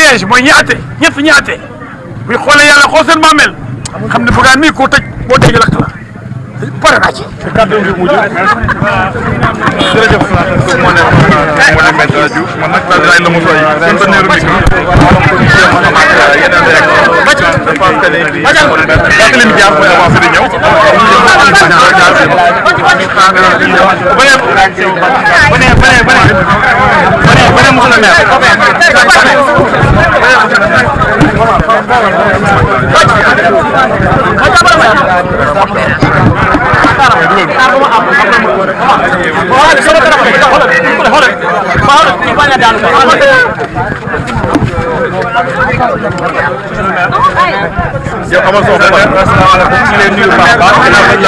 siège mooy ñaate ñett ñaate bu ñu xoolee yàlla xool seen maamel xam ne Bougane mii koo tëj boo dégg lakk la pare naa ci. kàddu gi mujj jërëjëf moo ne Maître Diouf man nag daal dinaa la mos a yi conteneur micro yeneen réaction je pense que ni Barthélémy Dias mooy avancé di ñëw yow amal soo ko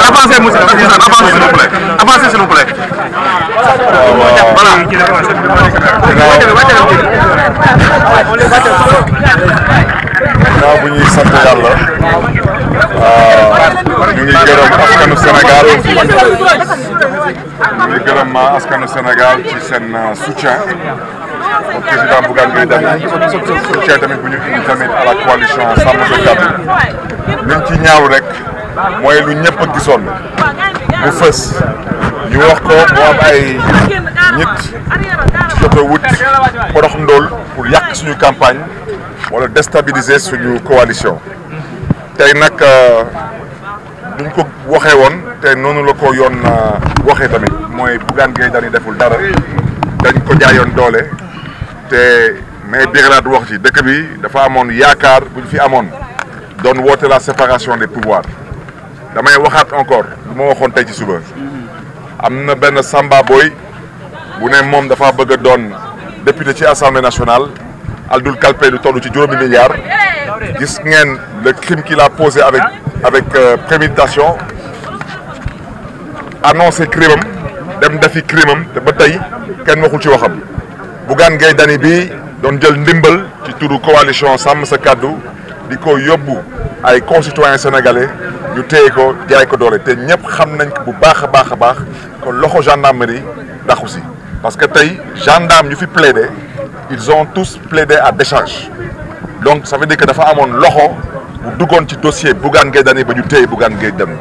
avancez monsieur avancez s'il vous plaît avancez s'il vous plaît voilà ginnaaw bu ñuy sant yàlla ñu ngi gërëm askanu Sénégal ñu ngi gërëm askanu Sénégal ci seen soutien au président Bougane Gueye Dany soutien tamit bu ñu indi tamit à la coalition Sàmm Sa Kàddu liñ ci ñaaw rek mooy lu ñëpp a gisoon bu fës ñu wax ko mu am ay nit jot a wut porox ndool pour yàq suñu campagne wala déstabiliser suñu coalition tey nag duñ ko waxee woon te noonu la ko yoon waxee tamit mooy Bougane Gueye Dany deful dara dañ ko jaayoon doole te mais biiralaat wax ci dëkk bi dafa amoon yaakaar buñ fi amoon doon woote la séparation des pouvoirs damay waxaat encore lu ma waxoon tey ci suba am na benn Samba Boy bu ne moom dafa bëgg a doon député ci assemblée nationale aldul kalpe lu toll ci juróomi milliards gis ngeen le crime qu'il a posé avec préméditation annoncé crime am dem defi crime am te ba tey kenn waxul ci waxam Bougane Gueye Dany bi doon jël ndimbal ci turu coalition Sàmm Sa Kàddu di ko yóbbu ay concitoyens sénégalais ñu téye ko jaay ko doole te ñëpp xam nañ ko bu baax a baax a baax kon loxo gendarmerie daxu si parce que tey gendarme ñu fi plaidé ils ont tous plaidé à décharge donc ça veut dire que dafa amoon loxo bu duggoon ci dossier Bougane Gueye Dany ba ñu téye Bougane Gueye Dany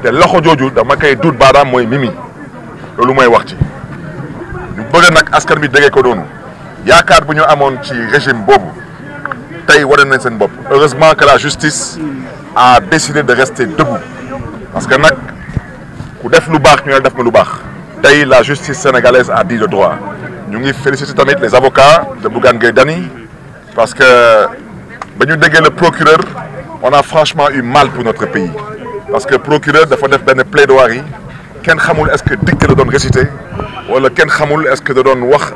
te loxo jooju dama koy duut baaraam mooy Mimi loolu mooy wax ci ñu bëgg nag askan bi déggee ko doonu yaakaar bu ñu amoon ci régime boobu tey wane nañ seen bopp heureusement que la justice a décidé de rester debout parce que nag ku def lu baax ñu ne def nga lu baax tey la justice sénégalaise a dit le droit ñu ngi féliciter tamit les avocats de Bougane Gueye Dany parce que ba ñu déggee le procureur on a franchement eu mal pour notre pays parce que procureur dafa def benn plaidoirie kenn xamul est-ce que dicté la doon réciter wala kenn xamul est-ce que da doon wax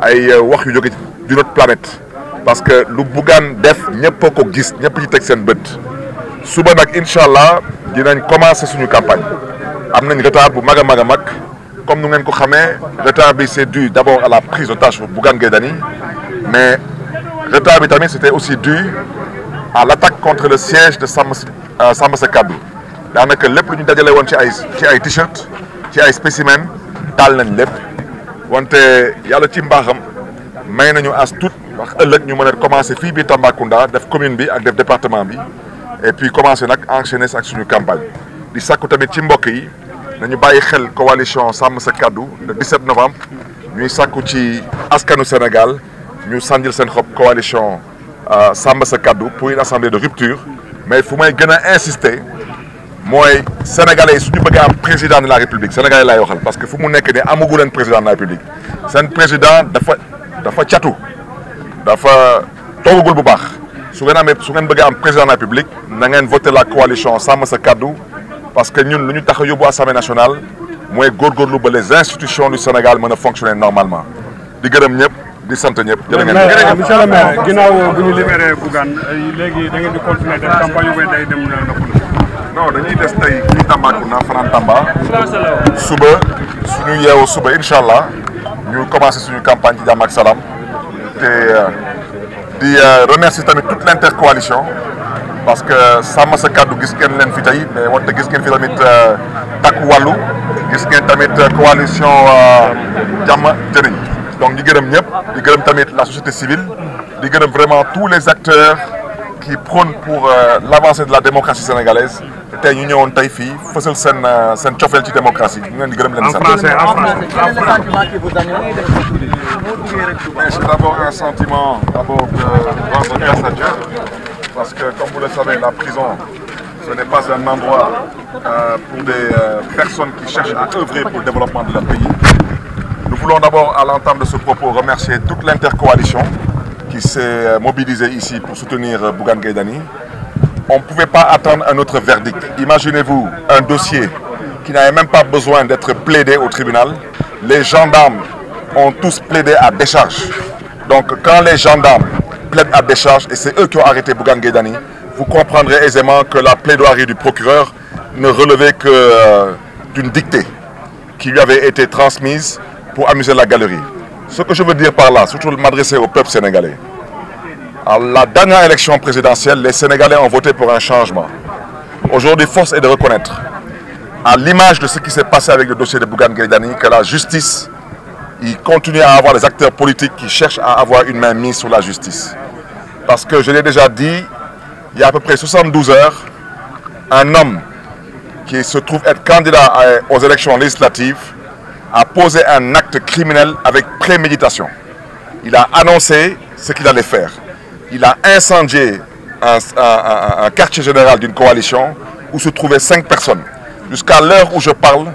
ay wax yu jóge d'une autre planète parce que lu Bougane def ñëpp a ko gis ñëpp ci teg seen bët suba nag incha allah dinañ commencer suñu campagne am nañ retard bu mag a mag a mag comme nu ngeen ko xamee retard bi c'est dû d'abord à la prise d'otage pour Bougane Gueye Dany mais retard bi tamit c'était aussi dû à l'attaque contre le siège de Sàmm Sa Kàddu daanaka lépp lu ñu dajale woon ci ay t-shirt ci ay spécimen taal nañ lépp wante yàlla ci mbaaxam may nañu as tuut wax ëllëg ñu mën a commencer fii biir Tambacounda def commune bi ak def département bi et puis commencer nag enchaîner ak suñu campagne di sakku tamit ci mbokk yi nañu bàyyi xel coalition Sàmm Sa Kàddu le 17 novembre ñuy sakku ci askanu Sénégal ñu sànjil seen xob coalition Sàmm Sa Kàddu pour une assemblée de rupture mais fu may gën a insister mooy sénégalais yi suñu bëgg am président de la république sénégalais laay waxal parce que fu mu nekk nii amagu leen président de la république seen président dafa catu dafa toogagul bu baax su ngeen bëgg am président de la république na ngeen voter la coalition Sàmm Sa Kàddu parce que ñun lu ñu tax a yóbbu assemblée nationale mooy góorgóorlu ba les institutions du Sénégal mën a fonctionner normalement di gërëm ñëpp di sant ñëpp. jërë ngeen jëf monsieur le maire ginnaaw bu ñu libéré Bougane léegi da ngeen di continuer def campagne yu day dem noppalu. non dañuy des tey fii Tambacounda fanaan Tamba suba suñu yeewoo suba incha allah ñu commencé suñu campagne ci jàmm ak salaam te di remercier tamit toute l'intercoalition parce que Sàmm Sa Kàddu gis ngeen leen fi tey mais wante gis ngeen fi tamit Takku Wàllu gis ngeen tamit coalition Jàmm Jëriñ donc ñu gërëm ñëpp di gërëm tamit la société civile di gërëm vraiment tous les acteurs qui prônent pour l'avancée de la démocratie sénégalaise te tey ñu ñëwoon tey fii fësal seen cofeel ci démocratie ñu leen di gërëm leen sant. C'est d'abord un sentiment de rendre grâce à Dieu parce que comme vous le savez la prison ce n'est pas un endroit pour des personnes qui cherchent à œuvrer pour le développement de leur pays. Nous voulons d'abord, à l'entame de ce propos, remercier toute l'intercoalition qui s'est mobilisée ici pour soutenir Bougane Gueye Dany. On ne pouvait pas attendre un autre verdict. Imaginez-vous un dossier qui n'avait même pas besoin d'être plaidé au tribunal. Les gendarmes ont tous plaidé à décharge. Donc quand les gendarmes plaident à décharge, et c'est eux qui ont arrêté Bougane Gueye Dany, vous comprendrez aisément que la plaidoirie du procureur ne relevait que d'une dictée qui lui avait été transmise pour amuser la galerie. Ce que je veux dire par là, surtout m'adresser au peuple sénégalais. À la dernière élection présidentielle, les Sénégalais ont voté pour un changement. Aujourd'hui, force est de reconnaître, à l'image de ce qui s'est passé avec le dossier de Bougane Gueye Dany, que la justice, il continue à avoir des acteurs politiques qui cherchent à avoir une main mise sur la justice. Parce que je l'ai déjà dit, il y a à peu près 72 heures, un homme qui se trouve être candidat aux élections législatives a posé un acte criminel avec préméditation. Il a annoncé ce qu'il allait faire. Il a incendié un quartier général d'une coalition où se trouvaient 5 personnes. Jusqu'à l'heure où je parle,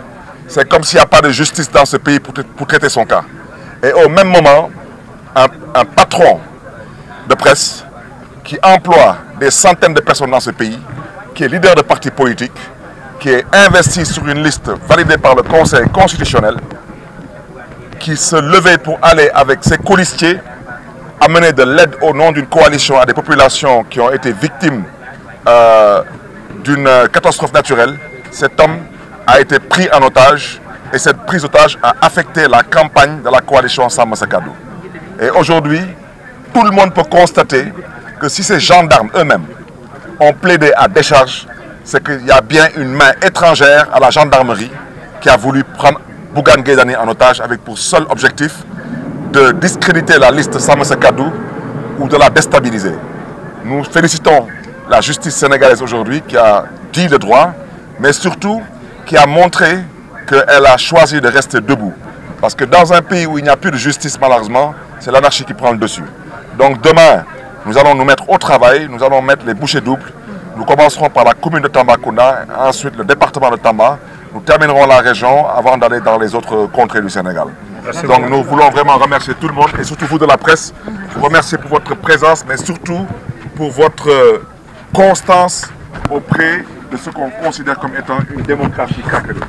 c'est comme s'il n'y a pas de justice dans ce pays pour traiter son cas. Et au même moment, un patron de presse qui emploie des centaines de personnes dans ce pays, qui est leader de parti politique, qui est investi sur une liste validée par le Conseil constitutionnel, qui se levait pour aller avec ses colistiers amener de l'aide au nom d'une coalition à des populations qui ont été victimes d'une catastrophe naturelle. Cet homme a été pris en otage et cette prise d'otage a affecté la campagne de la coalition Samm Sa Kaddu. Et aujourd'hui, tout le monde peut constater que si ces gendarmes eux-mêmes ont plaidé à décharge, c'est qu'il y a bien une main étrangère à la gendarmerie qui a voulu prendre Bougane Gueye Dany en otage avec pour seul objectif de discréditer la liste Samm Sa Kaddu ou de la déstabiliser. Nous félicitons la justice sénégalaise aujourd'hui qui a dit le droit, mais surtout qui a montré qu'elle a choisi de rester debout. Parce que dans un pays où il n'y a plus de justice, malheureusement, c'est l'anarchie qui prend le dessus. Donc demain, nous allons nous mettre au travail, nous allons mettre les bouchées doubles. Nous commencerons par la commune de Tambacounda, ensuite le département de Tamba. Nous terminerons la région avant d'aller dans les autres contrées du Sénégal. Donc nous voulons vraiment remercier tout le monde et surtout vous de la presse. Vous remercier pour votre présence, mais surtout pour votre constance auprès de ce qu'on considère comme étant une démocratie craquelée.